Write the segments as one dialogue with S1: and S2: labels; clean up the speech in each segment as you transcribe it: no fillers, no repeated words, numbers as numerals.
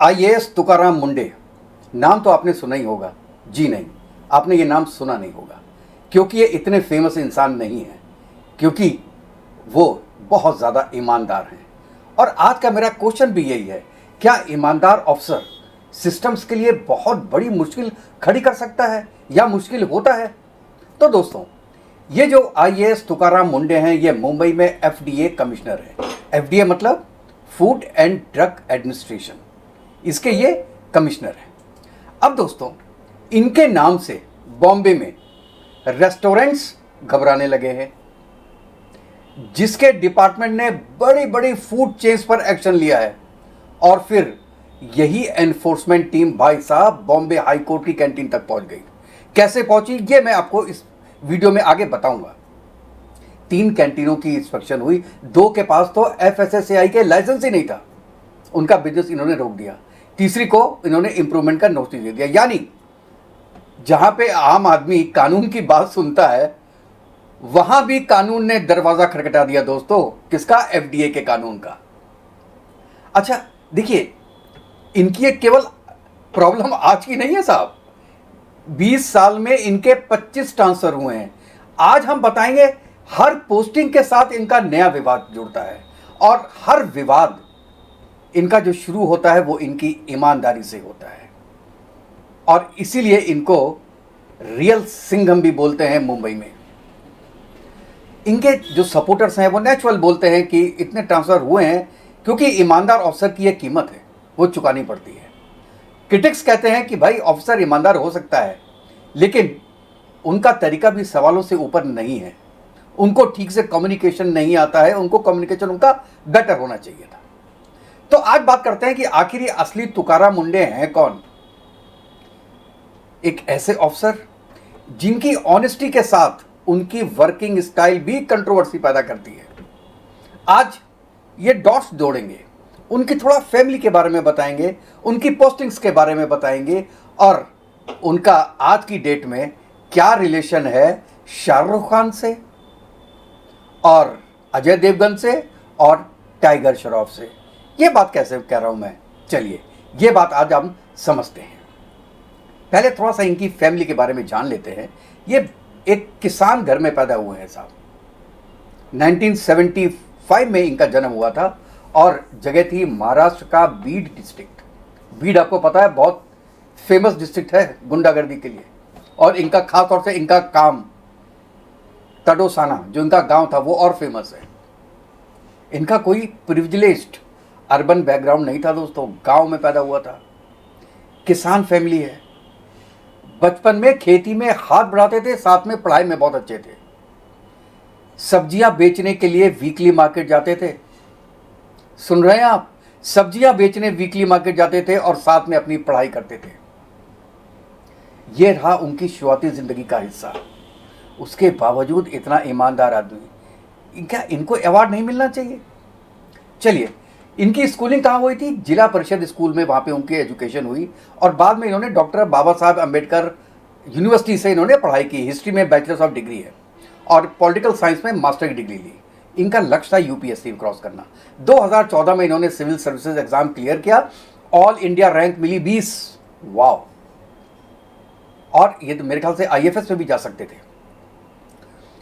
S1: IAS Tukaram मुंडे, नाम तो आपने सुना ही होगा। जी नहीं, आपने ये नाम सुना नहीं होगा, क्योंकि ये इतने फेमस इंसान नहीं हैं, क्योंकि वो बहुत ज़्यादा ईमानदार हैं। और आज का मेरा क्वेश्चन भी यही है, क्या ईमानदार अफसर सिस्टम्स के लिए बहुत बड़ी मुश्किल खड़ी कर सकता है या मुश्किल होता है? तो दोस्तों, ये जो आईएएस तुकाराम मुंडे हैं, ये मुंबई में एफडीए कमिश्नर हैं। एफडीए मतलब फूड एंड ड्रग एडमिनिस्ट्रेशन, इसके ये कमिश्नर हैं। अब दोस्तों, इनके नाम से बॉम्बे में रेस्टोरेंट्स घबराने लगे हैं, जिसके डिपार्टमेंट ने बड़ी बड़ी फूड चेन्स पर एक्शन लिया है। और फिर यही एनफोर्समेंट टीम भाई साहब बॉम्बे हाई कोर्ट की कैंटीन तक पहुंच गई। कैसे पहुंची ये मैं आपको इस वीडियो में आगे बताऊंगा। 3 कैंटीनों की इंस्पेक्शन हुई, 2 के पास तो एफएसएसएआई के लाइसेंस ही नहीं था, उनका बिजनेस इन्होंने रोक दिया। तीसरी को इन्होंने इंप्रूवमेंट का नोटिस दे दिया। यानी जहां पे आम आदमी कानून की बात सुनता है, वहां भी कानून ने दरवाजा खटखटा दिया दोस्तों। किसका? एफडीए के कानून का। अच्छा देखिए, इनकी एक केवल प्रॉब्लम आज की नहीं है साहब, 20 साल में इनके 25 ट्रांसफर हुए हैं। आज हम बताएंगे, हर पोस्टिंग के साथ इनका नया विवाद जुड़ता है, और हर विवाद इनका जो शुरू होता है वो इनकी ईमानदारी से होता है, और इसीलिए इनको रियल सिंघम भी बोलते हैं मुंबई में। इनके जो सपोर्टर्स हैं वो नेचुरल बोलते हैं कि इतने ट्रांसफर हुए हैं क्योंकि ईमानदार ऑफिसर की एक कीमत है, वो चुकानी पड़ती है। क्रिटिक्स कहते हैं कि भाई ऑफिसर ईमानदार हो सकता है, लेकिन उनका तरीका भी सवालों से ऊपर नहीं है। उनको ठीक से कम्युनिकेशन नहीं आता है, उनको कम्युनिकेशन उनका बेटर होना चाहिए था। तो आज बात करते हैं कि आखिर ये असली तुकाराम मुंडे हैं कौन। एक ऐसे ऑफिसर जिनकी ऑनेस्टी के साथ उनकी वर्किंग स्टाइल भी कंट्रोवर्सी पैदा करती है। आज ये डॉट्स जोड़ेंगे, उनकी थोड़ा फैमिली के बारे में बताएंगे, उनकी पोस्टिंग्स के बारे में बताएंगे, और उनका आज की डेट में क्या रिलेशन है शाहरुख खान से और अजय देवगन से और टाइगर श्रॉफ से। ये बात कैसे कह रहा हूं मैं, चलिए ये बात आज हम समझते हैं। पहले थोड़ा सा इनकी फैमिली के बारे में जान लेते हैं। ये एक किसान घर में पैदा हुए हैं साहब। 1975 में इनका जन्म हुआ था, और जगह थी महाराष्ट्र का बीड डिस्ट्रिक्ट। बीड आपको पता है बहुत फेमस डिस्ट्रिक्ट है गुंडागर्दी के लिए, और इनका खास तौर से इनका काम तडोसाना जो इनका गांव था वो और फेमस है। इनका कोई प्रिविलेज्ड अर्बन बैकग्राउंड नहीं था दोस्तों, गांव में पैदा हुआ था, किसान फैमिली है। बचपन में खेती में हाथ बढ़ाते थे, साथ में पढ़ाई में बहुत अच्छे थे। सब्जियां बेचने के लिए वीकली मार्केट जाते थे। सुन रहे हैं आप? सब्जियां बेचने वीकली मार्केट जाते थे और साथ में अपनी पढ़ाई करते थे। यह रहा उनकी शुरुआती जिंदगी का हिस्सा। उसके बावजूद इतना ईमानदार आदमी, क्या इनको अवार्ड नहीं मिलना चाहिए? चलिए, इनकी स्कूलिंग कहाँ हुई थी? जिला परिषद स्कूल में, वहाँ पे उनकी एजुकेशन हुई, और बाद में इन्होंने डॉक्टर बाबा साहब अम्बेडकर यूनिवर्सिटी से इन्होंने पढ़ाई की। हिस्ट्री में बैचलर्स ऑफ डिग्री है, और पॉलिटिकल साइंस में मास्टर की डिग्री ली। इनका लक्ष्य था यूपीएससी क्रॉस करना। 2014 में इन्होंने सिविल सर्विसेज एग्जाम क्लियर किया, ऑल इंडिया रैंक मिली 20। वाह! और ये तो मेरे ख्याल से आईएफएस में भी जा सकते थे।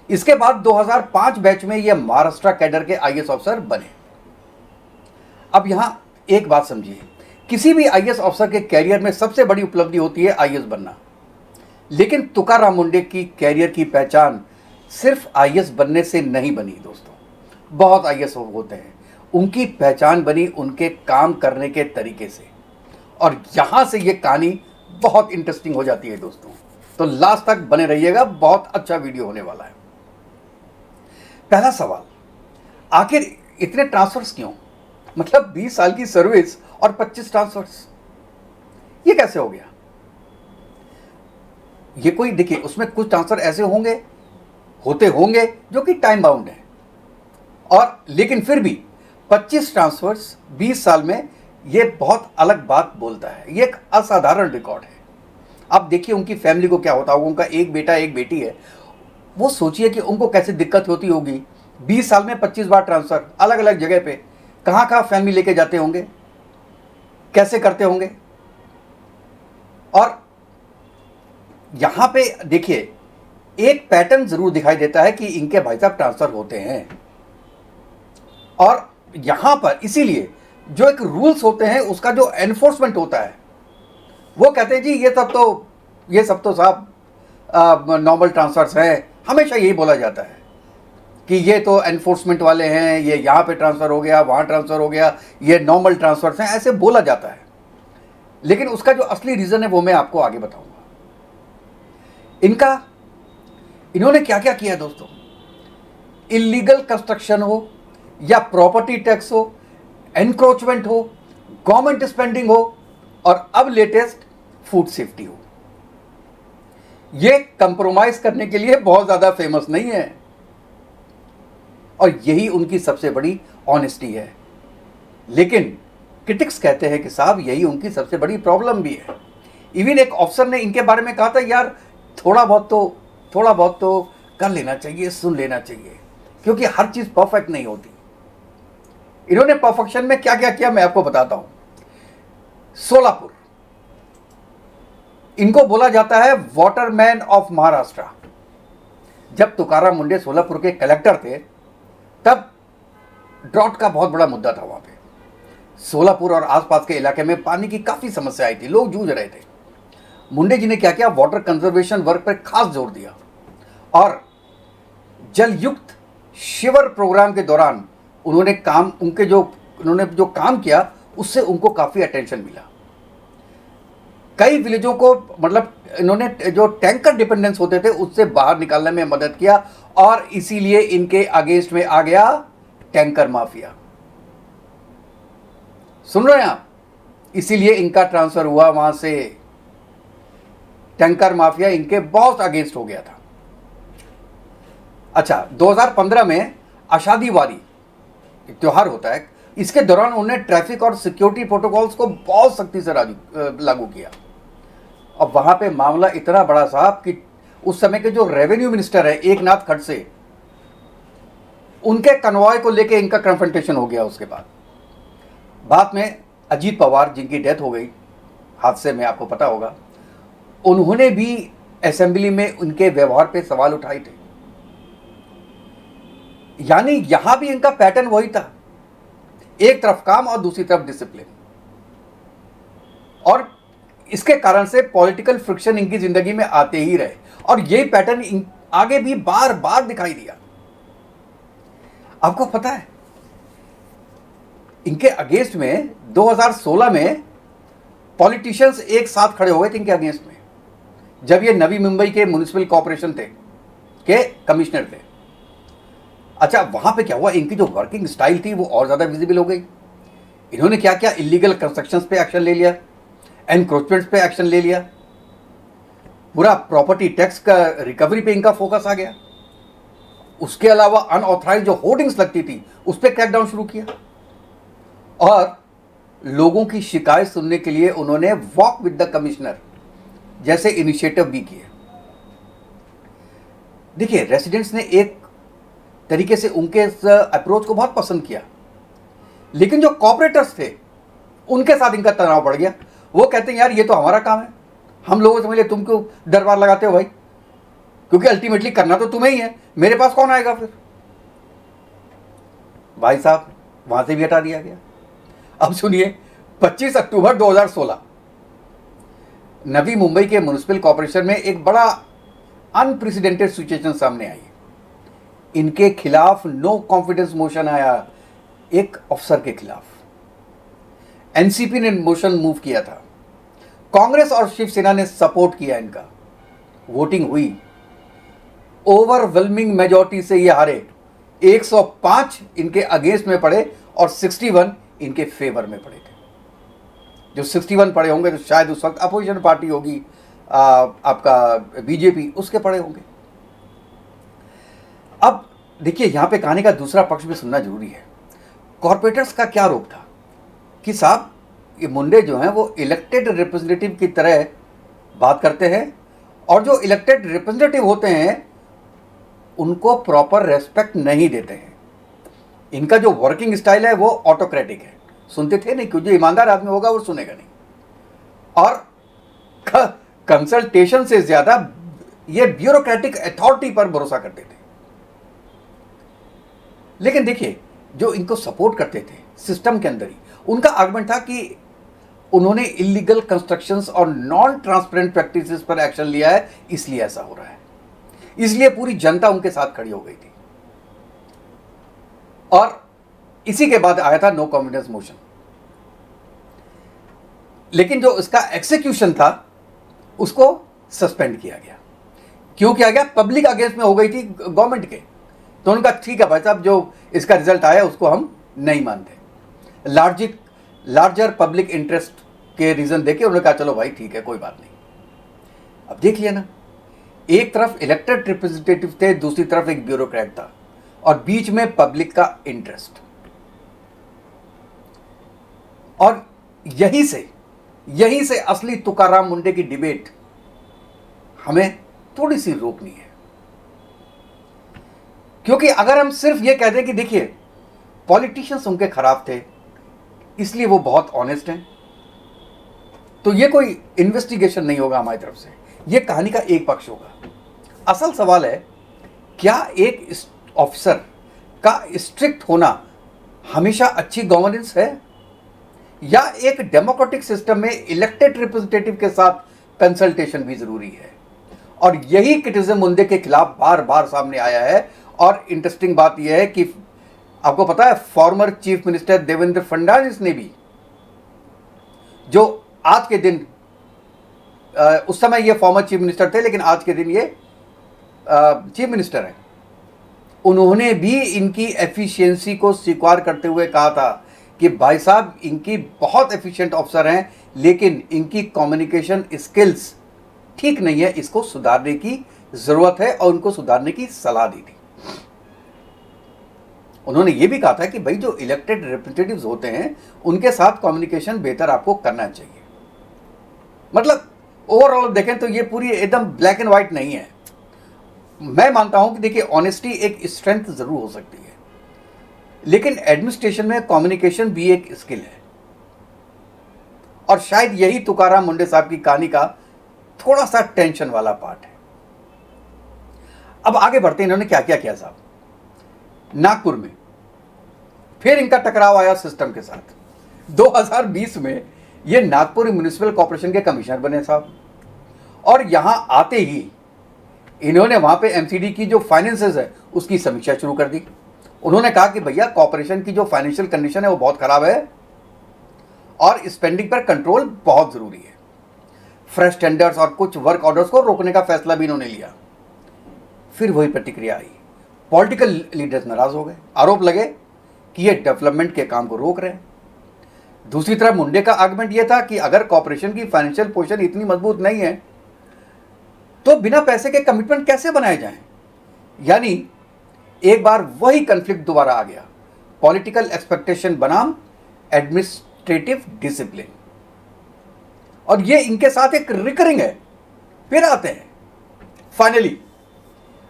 S1: इसके बाद 2005 बैच में ये महाराष्ट्र कैडर के आईएएस ऑफिसर बने। अब यहां एक बात समझिए, किसी भी आईएएस ऑफिसर के कैरियर में सबसे बड़ी उपलब्धि होती है आईएएस बनना, लेकिन तुकाराम मुंडे की कैरियर की पहचान सिर्फ आईएएस बनने से नहीं बनी दोस्तों। बहुत आईएएस होते हैं, उनकी पहचान बनी उनके काम करने के तरीके से, और यहां से ये कहानी बहुत इंटरेस्टिंग हो जाती है दोस्तों। तो लास्ट तक बने रहिएगा, बहुत अच्छा वीडियो होने वाला है। पहला सवाल, आखिर इतने ट्रांसफर्स क्यों? मतलब 20 साल की सर्विस और 25 ट्रांसफर्स, ये कैसे हो गया? ये कोई, देखिए, उसमें कुछ ट्रांसफर ऐसे होते होंगे जो कि टाइम बाउंड है, और लेकिन फिर भी 25 ट्रांसफर्स 20 साल में, ये बहुत अलग बात बोलता है। ये एक असाधारण रिकॉर्ड है। अब देखिए उनकी फैमिली को क्या होता होगा। उनका एक बेटा एक बेटी है। वो सोचिए कि उनको कैसे दिक्कत होती होगी। 20 साल में 25 बार ट्रांसफर, अलग अलग जगह पे, कहाँ कहाँ फैमिली लेके जाते होंगे। कैसे करते होंगे। और यहां पे देखिए एक पैटर्न जरूर दिखाई देता है कि इनके भाई साहब ट्रांसफर होते हैं, और यहां पर इसीलिए जो एक रूल्स होते हैं उसका जो एनफोर्समेंट होता है वो कहते हैं जी ये सब तो साहब नॉर्मल ट्रांसफर्स हैं। हमेशा यही बोला जाता है कि ये तो एनफोर्समेंट वाले हैं, ये यहाँ पे ट्रांसफ़र हो गया, वहाँ ट्रांसफ़र हो गया, ये नॉर्मल ट्रांसफर्स हैं, ऐसे बोला जाता है। लेकिन उसका जो असली रीज़न है वो मैं आपको आगे बताऊंगा। इन्होंने क्या क्या किया दोस्तों, इलीगल कंस्ट्रक्शन हो या प्रॉपर्टी टैक्स हो, एनक्रोचमेंट हो, गवर्नमेंट स्पेंडिंग हो, और अब लेटेस्ट फूड सेफ्टी हो, ये कंप्रोमाइज करने के लिए बहुत ज्यादा फेमस नहीं है, और यही उनकी सबसे बड़ी ऑनेस्टी है। लेकिन क्रिटिक्स कहते हैं कि साहब यही उनकी सबसे बड़ी प्रॉब्लम भी है। इवन एक ऑफिसर ने इनके बारे में कहा था, यार थोड़ा बहुत तो कर लेना चाहिए, सुन लेना चाहिए, क्योंकि हर चीज परफेक्ट नहीं होती। इन्होंने परफेक्शन में क्या क्या किया मैं आपको बताता हूं। सोलापुर, इनको बोला जाता है वाटरमैन ऑफ महाराष्ट्र। जब तुकाराम मुंडे सोलापुर के कलेक्टर थे तब ड्रॉट का बहुत बड़ा मुद्दा था वहां पे। सोलापुर और आसपास के इलाके में पानी की काफी समस्या आई थी, लोग जूझ रहे थे। मुंडे जी ने क्या किया, वाटर कंजर्वेशन वर्क पर खास जोर दिया, और जल युक्त शिविर प्रोग्राम के दौरान उन्होंने जो काम किया उससे उनको काफी अटेंशन मिला। कई विलेजों को मतलब इन्होंने जो टैंकर डिपेंडेंस होते थे उससे बाहर निकालने में मदद किया, और इसीलिए इनके अगेंस्ट में आ गया टैंकर माफिया। सुन रहे हैं आप, इसीलिए इनका ट्रांसफर हुआ वहां से। टैंकर माफिया इनके बहुत अगेंस्ट हो गया था। अच्छा, 2015 में आषाढ़ी वारी एक त्योहार होता है, इसके दौरान उन्होंने ट्रैफिक और सिक्योरिटी प्रोटोकॉल्स को बहुत सख्ती से लागू किया। और वहां पे मामला इतना बड़ा साहब कि उस समय के जो रेवेन्यू मिनिस्टर है एकनाथ खड़से, उनके कन्वॉय को लेके इनका कन्फ्रंटेशन हो गया। उसके बाद में अजीत पवार, जिनकी डेथ हो गई हादसे में, आपको पता होगा, उन्होंने भी असेंबली में उनके व्यवहार पे सवाल उठाए थे। यानी यहां भी इनका पैटर्न वही था, एक तरफ काम और दूसरी तरफ डिसिप्लिन, और इसके कारण से पॉलिटिकल फ्रिक्शन इनकी जिंदगी में आते ही रहे, और यही पैटर्न आगे भी बार बार दिखाई दिया। आपको पता है इनके अगेंस्ट में 2016 में पॉलिटिशियंस एक साथ खड़े हुए थे इनके अगेंस्ट में, जब ये नवी मुंबई के म्युनिसिपल कॉर्पोरेशन के कमिश्नर थे। अच्छा, वहां पे क्या हुआ, इनकी जो वर्किंग स्टाइल थी वो और ज्यादा विजिबल हो गई। इन्होंने क्या किया, इलीगल कंस्ट्रक्शंस पे एक्शन ले लिया, एनक्रोचमेंट्स पे एक्शन ले लिया, पूरा प्रॉपर्टी टैक्स का रिकवरी पे इनका फोकस आ गया। उसके अलावा अनऑथराइज्ड जो होर्डिंग्स लगती थी उस पर क्रैकडाउन शुरू किया, और लोगों की शिकायत सुनने के लिए उन्होंने वॉक विद द कमिश्नर जैसे इनिशिएटिव भी किए। देखिए, रेसिडेंट्स ने एक तरीके से उनके अप्रोच को बहुत पसंद किया, लेकिन जो कॉर्पोरेटर्स थे उनके साथ इनका तनाव बढ़ गया। वो कहते हैं यार ये तो हमारा काम है, हम लोगों से मिले, तुम क्यों दरबार लगाते हो भाई, क्योंकि अल्टीमेटली करना तो तुम्हें ही है, मेरे पास कौन आएगा फिर। भाई साहब वहां से भी हटा दिया गया। अब सुनिए, 25 अक्टूबर 2016 नवी मुंबई के म्युनिसिपल कॉर्पोरेशन में एक बड़ा अनप्रेसिडेंटेड सिचुएशन सामने आई। इनके खिलाफ नो कॉन्फिडेंस मोशन आया, एक अफसर के खिलाफ। एनसीपी ने मोशन मूव किया था, कांग्रेस और शिवसेना ने सपोर्ट किया इनका, वोटिंग हुई, ओवरवेलमिंग मेजॉरिटी से ये हारे। 105 इनके अगेंस्ट में पड़े और 61 इनके फेवर में पड़े थे। जो 61 पड़े होंगे तो शायद उस वक्त अपोजिशन पार्टी होगी आपका बीजेपी, उसके पड़े होंगे। अब देखिए, यहां पे कहानी का दूसरा पक्ष भी सुनना जरूरी है। कॉर्पोरेटर्स का क्या रोक था कि साहब ये मुंडे जो हैं वो इलेक्टेड रिप्रेजेंटेटिव की तरह बात करते हैं, और जो इलेक्टेड रिप्रेजेंटेटिव होते हैं उनको प्रॉपर रेस्पेक्ट नहीं देते हैं। इनका जो वर्किंग स्टाइल है वो ऑटोक्रेटिक है, सुनते थे नहीं, क्योंकि जो ईमानदार आदमी होगा वो सुनेगा नहीं। और कंसल्टेशन से ज्यादा ये ब्यूरोक्रेटिक अथॉरिटी पर भरोसा करते थे। लेकिन देखिए, जो इनको सपोर्ट करते थे सिस्टम के अंदर ही, उनका आर्गुमेंट था कि उन्होंने इलीगल कंस्ट्रक्शंस और नॉन ट्रांसपेरेंट प्रैक्टिसेस पर एक्शन लिया है, इसलिए ऐसा हो रहा है। इसलिए पूरी जनता उनके साथ खड़ी हो गई थी। और इसी के बाद आया था नो कॉन्फिडेंस मोशन। लेकिन जो इसका एग्जीक्यूशन था उसको सस्पेंड किया गया। क्यों किया गया? पब्लिक अगेंस्ट में हो गई थी गवर्नमेंट के। तो उनका ठीक है भाई साहब, जो इसका रिजल्ट आया उसको हम नहीं मानते। लार्जर पब्लिक इंटरेस्ट के रीजन देके उन्होंने कहा चलो भाई ठीक है, कोई बात नहीं। अब देख लिया ना, एक तरफ इलेक्टेड रिप्रेजेंटेटिव थे, दूसरी तरफ एक ब्यूरोक्रेट था, और बीच में पब्लिक का इंटरेस्ट। और यहीं से असली तुकाराम मुंडे की डिबेट हमें थोड़ी सी रोकनी है। क्योंकि अगर हम सिर्फ ये कह दें कि देखिए पॉलिटिशियंस उनके खराब थे इसलिए वो बहुत ऑनेस्ट हैं, तो ये कोई इन्वेस्टिगेशन नहीं होगा हमारी तरफ से, ये कहानी का एक पक्ष होगा। असल सवाल है, क्या एक ऑफिसर का स्ट्रिक्ट होना हमेशा अच्छी गवर्नेंस है, या एक डेमोक्रेटिक सिस्टम में इलेक्टेड रिप्रेजेंटेटिव के साथ कंसल्टेशन भी जरूरी है? और यही क्रिटिसिज्म मुंडे के खिलाफ बार बार सामने आया है। और इंटरेस्टिंग बात यह है कि आपको पता है, former chief minister Devendra Fadnavis ने भी, जो आज के दिन उस समय ये फॉर्मर चीफ मिनिस्टर थे लेकिन आज के दिन ये चीफ मिनिस्टर हैं, उन्होंने भी इनकी एफिशिएंसी को स्वीकार करते हुए कहा था कि भाई साहब इनकी बहुत एफिशिएंट ऑफिसर हैं लेकिन इनकी कम्युनिकेशन स्किल्स ठीक नहीं है, इसको सुधारने की जरूरत है, और उनको सुधारने की सलाह दी थी। उन्होंने ये भी कहा था कि भाई जो इलेक्टेड रिप्रेजेंटेटिव्स होते हैं उनके साथ कम्युनिकेशन बेहतर आपको करना चाहिए। मतलब ओवरऑल देखें तो ये पूरी एकदम ब्लैक एंड व्हाइट नहीं है। मैं मानता हूं कि देखिए ऑनेस्टी एक स्ट्रेंथ जरूर हो सकती है, लेकिन एडमिनिस्ट्रेशन में कम्युनिकेशन भी एक स्किल है। और शायद यही तुकाराम मुंडे साहब की कहानी का थोड़ा सा टेंशन वाला पार्ट है। अब आगे बढ़ते हैं, इन्होंने क्या क्या किया साहब। नागपुर में फिर इनका टकराव आया सिस्टम के साथ। 2020 में ये नागपुर म्युनिसिपल कॉर्पोरेशन के कमिश्नर बने साहब, और यहां आते ही इन्होंने वहां पे एमसीडी की जो फाइनेंसेस है उसकी समीक्षा शुरू कर दी। उन्होंने कहा कि भैया कॉर्पोरेशन की जो फाइनेंशियल कंडीशन है वो बहुत खराब है और स्पेंडिंग पर कंट्रोल बहुत जरूरी है। फ्रेश टेंडर्स और कुछ वर्क ऑर्डर्स को रोकने का फैसला भी इन्होंने लिया। फिर वही प्रतिक्रिया आई, पॉलिटिकल लीडर्स नाराज हो गए, आरोप लगे कि ये डेवलपमेंट के काम को रोक रहे हैं। दूसरी तरफ मुंडे का आर्गुमेंट यह था कि अगर कॉर्पोरेशन की फाइनेंशियल पोजीशन इतनी मजबूत नहीं है तो बिना पैसे के कमिटमेंट कैसे बनाए जाएं। यानी एक बार वही कन्फ्लिक्ट दोबारा आ गया, पॉलिटिकल एक्सपेक्टेशन बनाम एडमिनिस्ट्रेटिव डिसिप्लिन। और ये इनके साथ एक रिकरिंग है। फिर आते हैं फाइनली,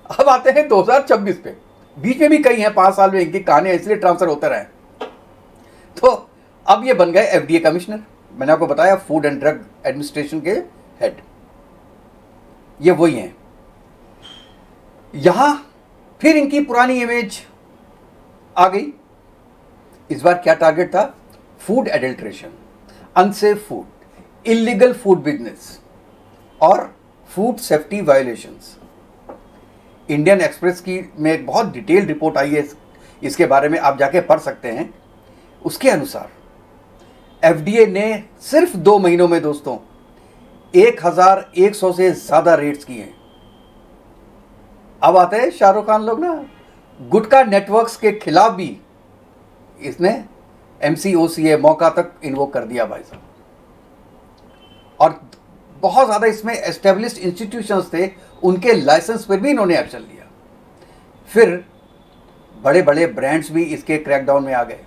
S1: अब आते हैं 2026 पे। बीच में भी कई हैं, 5 साल में इनकी कहानियां इसलिए ट्रांसफर होते रहे। तो अब ये बन गए एफडीए कमिश्नर। मैंने आपको बताया फूड एंड ड्रग एडमिनिस्ट्रेशन के हेड, ये वही हैं। यहां फिर इनकी पुरानी इमेज आ गई। इस बार क्या टारगेट था? Food adulteration, unsafe food, illegal food business और food safety violations. Indian Express की में एक बहुत डिटेल्ड रिपोर्ट आई है, इसके बारे में आप जाके पढ़ सकते हैं। उसके अनुसार एफडीए ने सिर्फ 2 महीनों में दोस्तों 1100 से ज्यादा रेड्स किए हैं। अब आते हैं शाहरुख खान लोग ना, गुटखा नेटवर्क्स के खिलाफ भी इसने एमसीओसीए मौका तक इन्वोक कर दिया भाई साहब। और बहुत ज्यादा इसमें एस्टेब्लिश्ड इंस्टीट्यूशंस थे, उनके लाइसेंस पर भी इन्होंने एक्शन लिया। फिर बड़े बड़े ब्रांड्स भी इसके क्रैकडाउन में आ गए।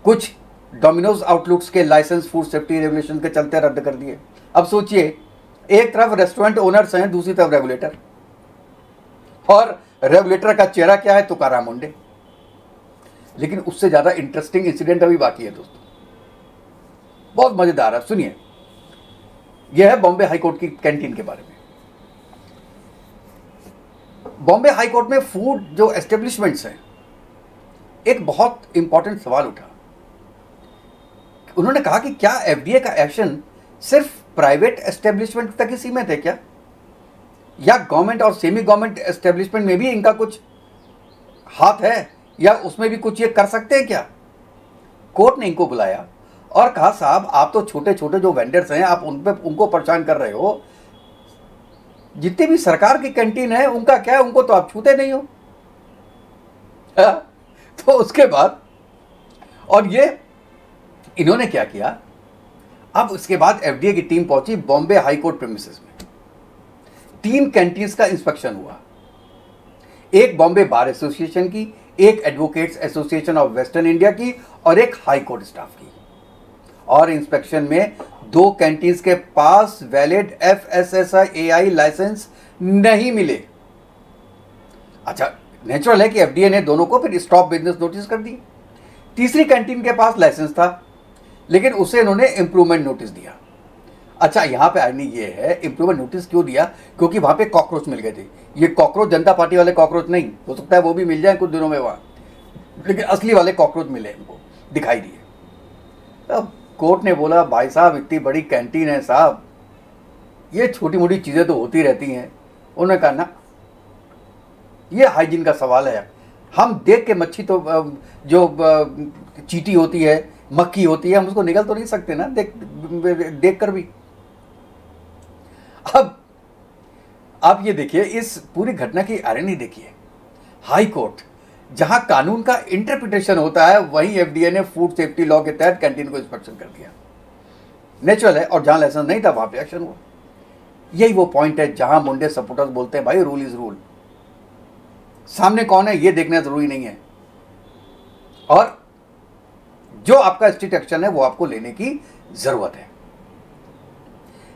S1: कुछ डोमिनोज आउटलुक्स के लाइसेंस फूड सेफ्टी रेगुलेशन के चलते रद्द कर दिए। अब सोचिए, एक तरफ रेस्टोरेंट ओनर्स हैं, दूसरी तरफ रेगुलेटर, और रेगुलेटर का चेहरा क्या है? तुकाराम मुंडे। लेकिन उससे ज़्यादा इंटरेस्टिंग इंसिडेंट अभी बाकी है दोस्तों, बहुत मज़ेदार है, सुनिए। यह है बॉम्बे हाईकोर्ट की कैंटीन के बारे में। बॉम्बे हाईकोर्ट में फूड जो एस्टेब्लिशमेंट्स हैं, एक बहुत इंपॉर्टेंट सवाल उठा। उन्होंने कहा कि क्या एफडीए का एक्शन सिर्फ प्राइवेट एस्टेब्लिशमेंट तक ही सीमित है क्या, या गवर्नमेंट और सेमी गवर्नमेंट एस्टेब्लिशमेंट में भी इनका कुछ हाथ है, या उसमें भी कुछ ये कर सकते हैं क्या। कोर्ट ने इनको बुलाया और कहा साहब आप तो छोटे छोटे जो वेंडर्स हैं आप उनको परेशान कर रहे हो, जितनी भी सरकार की कैंटीन है उनका क्या है, उनको तो आप छूते नहीं हो। तो उसके बाद और ये इन्होंने क्या किया, अब उसके बाद एफडीए की टीम पहुंची बॉम्बे हाईकोर्ट प्रीमिसेस में। 3 कैंटीन्स का इंस्पेक्शन हुआ, एक बॉम्बे बार एसोसिएशन की, एक advocates association of western India की और एक हाईकोर्ट स्टाफ की। और इंस्पेक्शन में 2 कैंटीन्स के पास वैलिड FSSAI लाइसेंस नहीं मिले। अच्छा, नेचुरल है कि एफडीए ने दोनों को फिर स्टॉप बिजनेस नोटिस कर दी। तीसरी कैंटीन के पास लाइसेंस था, लेकिन उसे इन्होंने इंप्रूवमेंट नोटिस दिया। अच्छा, यहां पे आईनी ये है, इंप्रूवमेंट नोटिस क्यों दिया, क्योंकि वहां पे कॉकरोच मिल गए थे। ये कॉकरोच जनता पार्टी वाले कॉकरोच नहीं, हो सकता है वो भी मिल जाए कुछ दिनों में वहां, लेकिन असली वाले कॉकरोच मिले, इनको दिखाई दिए। तब कोर्ट ने बोला भाई साहब इतनी बड़ी कैंटीन है साहब, ये छोटी मोटी चीज़ें तो होती रहती हैं। उन्होंने कहा ना, ये हाइजीन का सवाल है, हम देख के मच्छी तो जो चींटी होती है, मक्खी होती है, हम उसको निगल तो नहीं सकते ना देख कर भी। अब आप ये देखिए, इस पूरी घटना की आयरनी देखिए। हाई कोर्ट जहां कानून का इंटरप्रिटेशन होता है, वहीं एफडीए ने फूड सेफ्टी लॉ के तहत कैंटीन को इंस्पेक्शन कर दिया। नेचुरल है, और जहां लाइसेंस नहीं था वहां पे एक्शन हुआ। यही वो पॉइंट है जहां मुंडे सपोर्टर्स बोलते हैं भाई रूल इज रूल, सामने कौन है ये देखना जरूरी नहीं है, और जो आपका स्ट्रिक्ट एक्शन है वो आपको लेने की जरूरत है।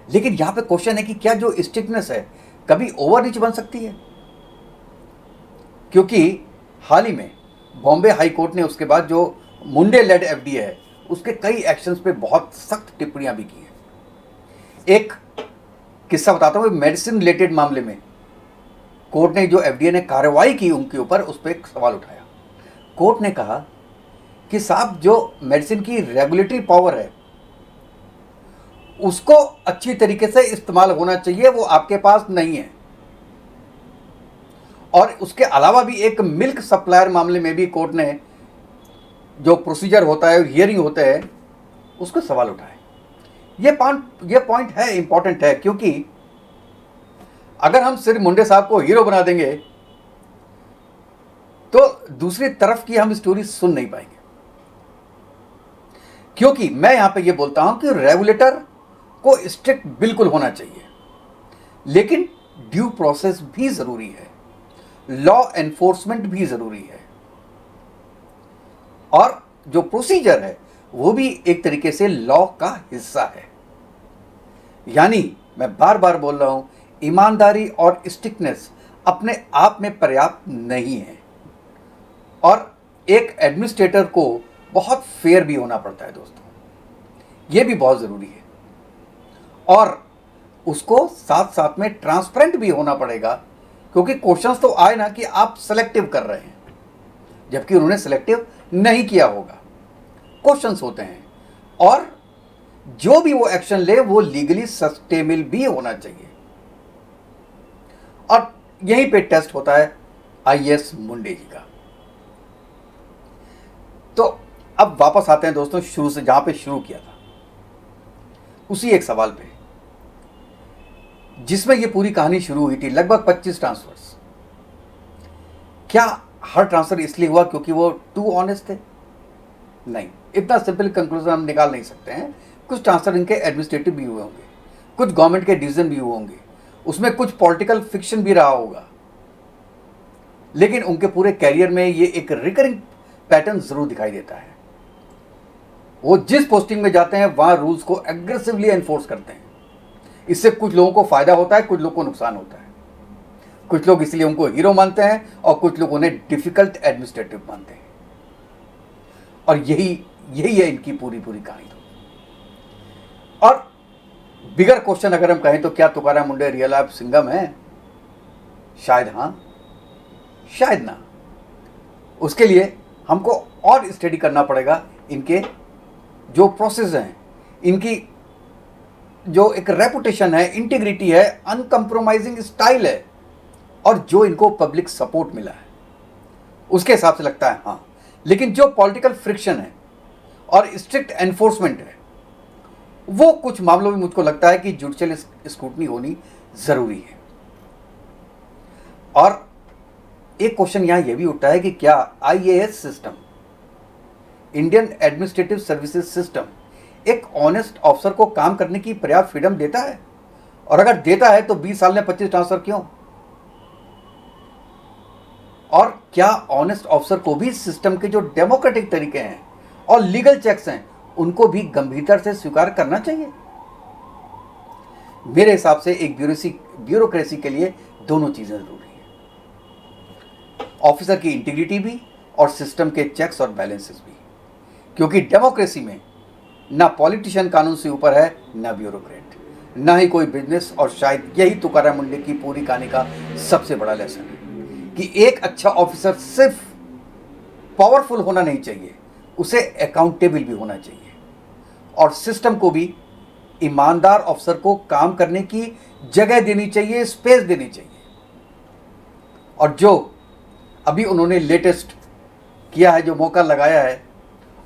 S1: लेकिन यहां पे क्वेश्चन है कि क्या जो स्ट्रिक्टनेस है कभी ओवर रीच बन सकती है, क्योंकि हाल ही में बॉम्बे हाई कोर्ट ने उसके बाद जो मुंडे लेड एफडीए है उसके कई एक्शंस पे बहुत सख्त टिप्पणियां भी की हैं। एक किस्सा बताता हूं, मेडिसिन रिलेटेड मामले में कोर्ट ने जो एफडीए ने कार्रवाई की उनके ऊपर, उस पर एक सवाल उठाया। कोर्ट ने कहा कि साहब जो मेडिसिन की रेगुलेटरी पावर है उसको अच्छी तरीके से इस्तेमाल होना चाहिए, वो आपके पास नहीं है। और उसके अलावा भी एक मिल्क सप्लायर मामले में भी कोर्ट ने जो प्रोसीजर होता है, हियरिंग होते हैं, उसको सवाल उठाए। ये पॉइंट है, इंपॉर्टेंट है, क्योंकि अगर हम सिर्फ मुंडे साहब को हीरो बना देंगे तो दूसरी तरफ की हम स्टोरी सुन नहीं पाएंगे। क्योंकि मैं यहां पे ये बोलता हूं कि रेगुलेटर को स्ट्रिक्ट बिल्कुल होना चाहिए, लेकिन ड्यू प्रोसेस भी जरूरी है, लॉ एनफोर्समेंट भी जरूरी है, और जो प्रोसीजर है वो भी एक तरीके से लॉ का हिस्सा है। यानी मैं बार बार बोल रहा हूं, ईमानदारी और स्ट्रिक्टनेस अपने आप में पर्याप्त नहीं है, और एक एडमिनिस्ट्रेटर को बहुत फेयर भी होना पड़ता है दोस्तों, ये भी बहुत ज़रूरी है। और उसको साथ साथ में ट्रांसपेरेंट भी होना पड़ेगा, क्योंकि क्वेश्चंस तो आए ना कि आप सेलेक्टिव कर रहे हैं, जबकि उन्होंने सेलेक्टिव नहीं किया होगा। क्वेश्चंस होते हैं, और जो भी वो एक्शन ले वो लीगली सस्टेनेबल भी होना चाहिए, और यहीं पे टेस्ट होता है आईएएस मुंडे जी का। तो अब वापस आते हैं दोस्तों शुरू से, जहां पे शुरू किया था, उसी एक सवाल पे जिसमें ये पूरी कहानी शुरू हुई थी। लगभग 25 ट्रांसफर्स। क्या हर ट्रांसफर इसलिए हुआ क्योंकि वो टू ऑनेस्ट थे? नहीं, इतना सिंपल कंक्लूजन हम निकाल नहीं सकते हैं। कुछ ट्रांसफर इनके एडमिनिस्ट्रेटिव भी हुए होंगे, कुछ गवर्नमेंट के डिसीजन भी हुए होंगे, उसमें कुछ पॉलिटिकल फिक्शन भी रहा होगा, लेकिन उनके पूरे कैरियर में ये एक रिकरिंग पैटर्न जरूर दिखाई देता है। वो जिस पोस्टिंग में जाते हैं वहां रूल्स को एग्रेसिवली एनफोर्स करते हैं। इससे कुछ लोगों को फायदा होता है, कुछ लोगों को नुकसान होता है। कुछ लोग इसलिए उनको हीरो मानते हैं और कुछ लोग उन्हें डिफिकल्ट एडमिनिस्ट्रेटिव मानते हैं। और यही यही है इनकी पूरी पूरी कहानी। और बिगर क्वेश्चन अगर हम कहें तो क्या तुकाराम मुंडे रियल लाइफ सिंघम है? शायद हाँ, शायद ना। उसके लिए हमको और स्टडी करना पड़ेगा इनके जो प्रोसेस हैं, इनकी जो एक रेपुटेशन है, इंटीग्रिटी है, अनकम्प्रोमाइजिंग स्टाइल है, और जो इनको पब्लिक सपोर्ट मिला है, उसके हिसाब से लगता है हाँ। लेकिन जो पॉलिटिकल फ्रिक्शन है और स्ट्रिक्ट एनफोर्समेंट है, वो कुछ मामलों में मुझको लगता है कि जुडिशियल स्क्रूटनी होनी जरूरी है। और एक क्वेश्चन यहां यह भी उठता है कि क्या IAS system, Indian administrative services system, एक ऑनेस्ट ऑफिसर को काम करने की पर्याप्त फ्रीडम देता है? और अगर देता है तो 20 साल में 25 ट्रांसफर क्यों? और क्या ऑनेस्ट ऑफिसर को भी सिस्टम के जो डेमोक्रेटिक तरीके हैं और लीगल चेक्स हैं, उनको भी गंभीरता से स्वीकार करना चाहिए? मेरे हिसाब से एक ब्यूरोक्रेसी के लिए दोनों चीजें जरूरी है, ऑफिसर की इंटीग्रिटी भी और सिस्टम के चेक्स और बैलेंसेस भी। क्योंकि डेमोक्रेसी में ना पॉलिटिशियन कानून से ऊपर है, ना ब्यूरोक्रेट, ना ही कोई बिजनेस। और शायद यही तुकाराम मुंडे की पूरी कहानी का सबसे बड़ा लेसन है कि एक अच्छा ऑफिसर सिर्फ पावरफुल होना नहीं चाहिए, उसे अकाउंटेबल भी होना चाहिए, और सिस्टम को भी ईमानदार ऑफिसर को काम करने की जगह देनी चाहिए, स्पेस देनी चाहिए। और जो अभी उन्होंने लेटेस्ट किया है, जो मौका लगाया है,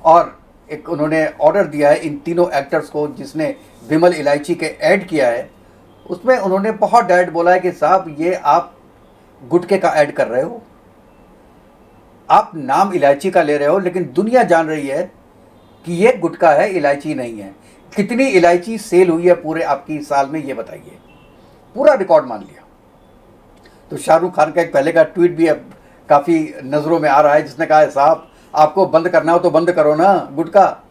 S1: और एक उन्होंने ऑर्डर दिया है इन तीनों एक्टर्स को, जिसने विमल इलायची के ऐड किया है, उसमें उन्होंने बहुत डायरेक्ट बोला है कि साहब ये आप गुटखे का ऐड कर रहे हो, आप नाम इलायची का ले रहे हो, लेकिन दुनिया जान रही है कि ये गुटखा है, इलायची नहीं है। कितनी इलायची सेल हुई है पूरे आपकी साल में, ये बताइए। पूरा रिकॉर्ड मान लिया। तो शाहरुख खान का एक पहले का ट्वीट भी अब काफ़ी नज़रों में आ रहा है, जिसने कहा है साहब आपको बंद करना हो तो बंद करो ना गुटखा,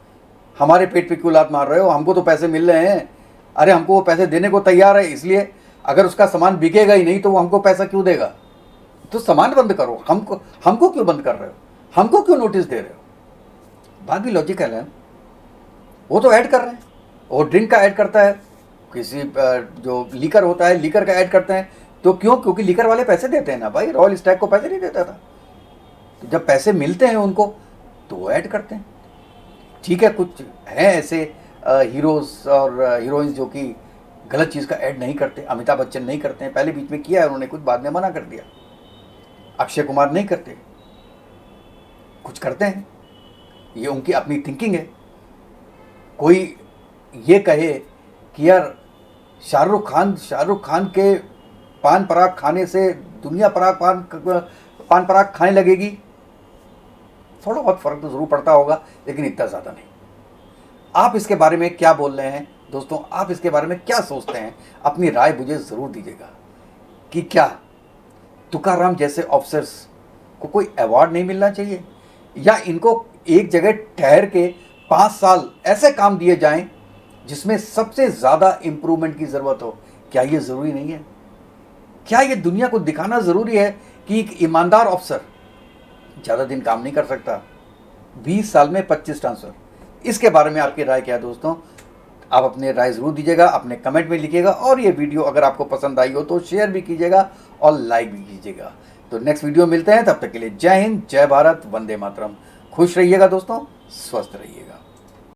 S1: हमारे पेट पे क्यों लात मार रहे हो, हमको तो पैसे मिल रहे हैं। अरे हमको वो पैसे देने को तैयार है, इसलिए अगर उसका सामान बिकेगा ही नहीं तो वो हमको पैसा क्यों देगा? तो सामान बंद करो। हमको क्यों बंद कर रहे हो, हमको क्यों नोटिस दे रहे हो? बात भी लॉजिकल है। वो तो ऐड कर रहे हैं, वो ड्रिंक का ऐड करता है, किसी जो लीकर होता है लीकर का ऐड करते हैं, तो क्यों? क्योंकि लीकर वाले पैसे देते हैं ना भाई, रॉयल स्टैग को पैसे नहीं देता था, तो जब पैसे मिलते हैं उनको तो वो ऐड करते हैं। ठीक है, कुछ हैं ऐसे हीरोज और हीरोइंस जो कि गलत चीज़ का ऐड नहीं करते। अमिताभ बच्चन नहीं करते हैं, पहले बीच में किया है उन्होंने कुछ, बाद में मना कर दिया। अक्षय कुमार नहीं करते, कुछ करते हैं, ये उनकी अपनी थिंकिंग है। कोई ये कहे कि यार शाहरुख खान के पान पराग खाने से दुनिया पान पराग खाने लगेगी, थोड़ा बहुत फर्क तो जरूर पड़ता होगा, लेकिन इतना ज़्यादा नहीं। आप इसके बारे में क्या बोल रहे हैं दोस्तों? आप इसके बारे में क्या सोचते हैं? अपनी राय मुझे ज़रूर दीजिएगा कि क्या तुकाराम जैसे ऑफिसर्स को कोई अवार्ड नहीं मिलना चाहिए, या इनको एक जगह ठहर के 5 साल ऐसे काम दिए जाएं जिसमें सबसे ज़्यादा इम्प्रूवमेंट की ज़रूरत हो? क्या ये ज़रूरी नहीं है? क्या ये दुनिया को दिखाना ज़रूरी है कि एक ईमानदार ऑफिसर ज़्यादा दिन काम नहीं कर सकता? 20 साल में 25 ट्रांसफ़र। इसके बारे में आपकी राय क्या है दोस्तों? आप अपने राय ज़रूर दीजिएगा, अपने कमेंट में लिखिएगा, और ये वीडियो अगर आपको पसंद आई हो तो शेयर भी कीजिएगा और लाइक भी कीजिएगा। तो नेक्स्ट वीडियो मिलते हैं, तब तक के लिए जय हिंद, जय भारत, वंदे मातरम। खुश रहिएगा दोस्तों, स्वस्थ रहिएगा।